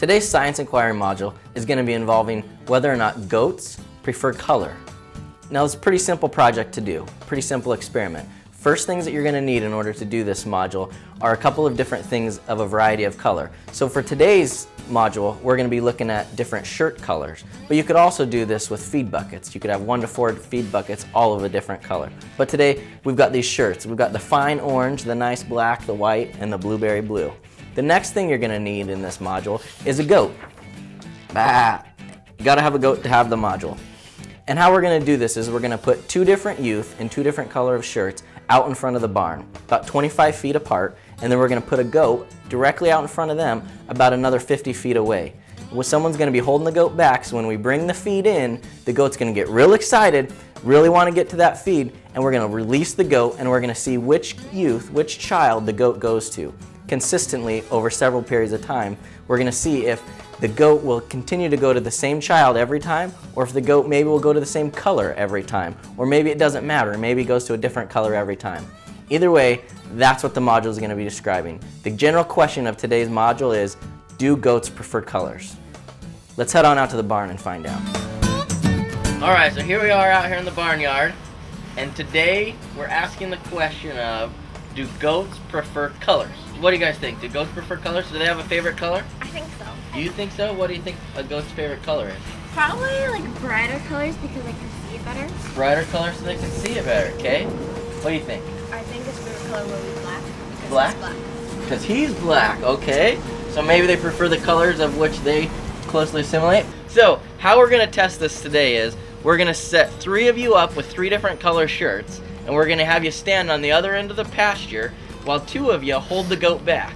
Today's Science Inquiry module is going to be involving whether or not goats prefer color. Now it's a pretty simple project to do, pretty simple experiment. First things that you're going to need in order to do this module are a couple of different things of a variety of color. So for today's module, we're going to be looking at different shirt colors. But you could also do this with feed buckets. You could have 1 to 4 feed buckets, all of a different color. But today, we've got these shirts. We've got the fine orange, the nice black, the white, and the blueberry blue. The next thing you're going to need in this module is a goat. Bah! You got to have a goat to have the module. And how we're going to do this is we're going to put 2 different youth in 2 different color of shirts out in front of the barn, about 25 feet apart, and then we're going to put a goat directly out in front of them about another 50 feet away. Someone's going to be holding the goat back, so when we bring the feed in, the goat's going to get real excited, really want to get to that feed, and we're going to release the goat, and we're going to see which youth, which child the goat goes to. Consistently over several periods of time, we're going to see if the goat will continue to go to the same child every time, or if the goat maybe will go to the same color every time, or maybe it doesn't matter, maybe it goes to a different color every time. Either way, that's what the module is going to be describing. The general question of today's module is, do goats prefer colors? Let's head on out to the barn and find out. Alright, so here we are out here in the barnyard, and today we're asking the question of, do goats prefer colors? What do you guys think? Do goats prefer colors? Do they have a favorite color? I think so. You think so? What do you think a goat's favorite color is? Probably like brighter colors because they can see it better. Brighter colors so they can see it better, okay? What do you think? I think his favorite color will be black. Black? Because he's black, okay. So maybe they prefer the colors of which they closely assimilate. So, how we're going to test this today is we're going to set 3 of you up with 3 different color shirts, and we're going to have you stand on the other end of the pasture while 2 of you hold the goat back.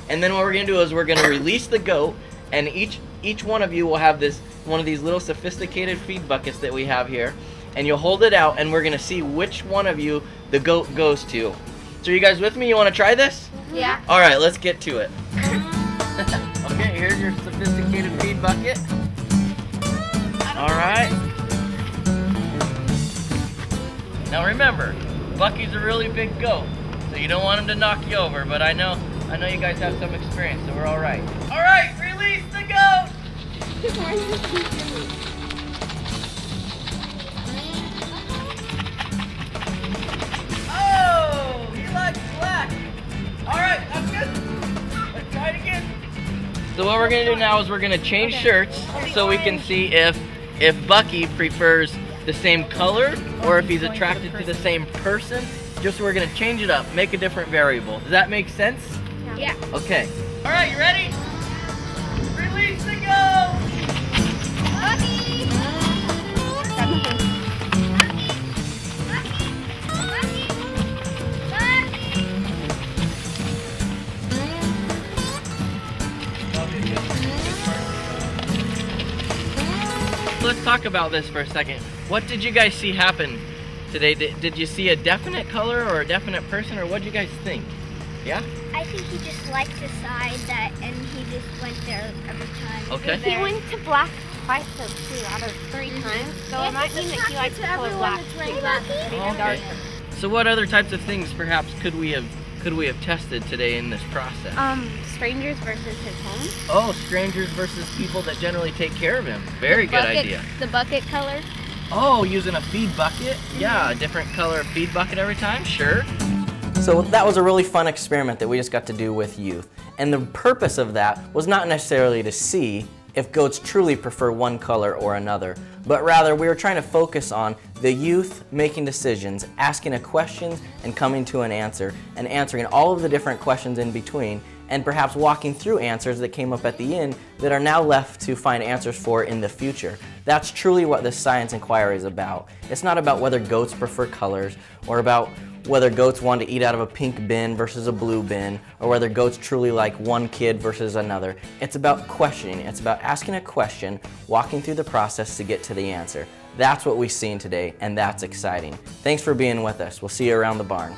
And then what we're going to do is we're going to release the goat, and each one of you will have one of these little sophisticated feed buckets that we have here, and you'll hold it out, and we're going to see which one of you the goat goes to. So are you guys with me? You want to try this? Yeah. All right, let's get to it. Okay, here's your sophisticated feed bucket. All right. Now remember, Bucky's a really big goat, so you don't want him to knock you over, but I know you guys have some experience, so we're all right. All right, release the goat! Oh, he likes black. All right, that's good. Let's try it again. So what we're gonna do now is we're gonna change shirts so we can see if Bucky prefers the same color or if he's attracted to the same person. Just we're gonna change it up, make a different variable. Does that make sense? Yeah. Okay. All right, you ready? Release the goat! Bucky! Let's talk about this for a second. What did you guys see happen today? Did you see a definite color or a definite person, or what did you guys think? Yeah? I think he just liked the side that, and he just went there every time. Okay. He went to black twice or 2 out of 3 times, so it might mean that he likes the color black. Okay. So what other types of things perhaps could we have tested today in this process? Strangers versus his home. Oh, strangers versus people that generally take care of him. Very good idea. The bucket color. Oh, using a feed bucket? Yeah, a different color feed bucket every time? Sure. So that was a really fun experiment that we just got to do with youth. And the purpose of that was not necessarily to see if goats truly prefer one color or another, but rather we were trying to focus on the youth making decisions, asking a question and coming to an answer, and answering all of the different questions in between, and perhaps walking through answers that came up at the end that are now left to find answers for in the future. That's truly what this Science Inquiry is about. It's not about whether goats prefer colors, or about whether goats want to eat out of a pink bin versus a blue bin, or whether goats truly like one kid versus another. It's about questioning. It's about asking a question, walking through the process to get to the answer. That's what we've seen today, and that's exciting. Thanks for being with us. We'll see you around the barn.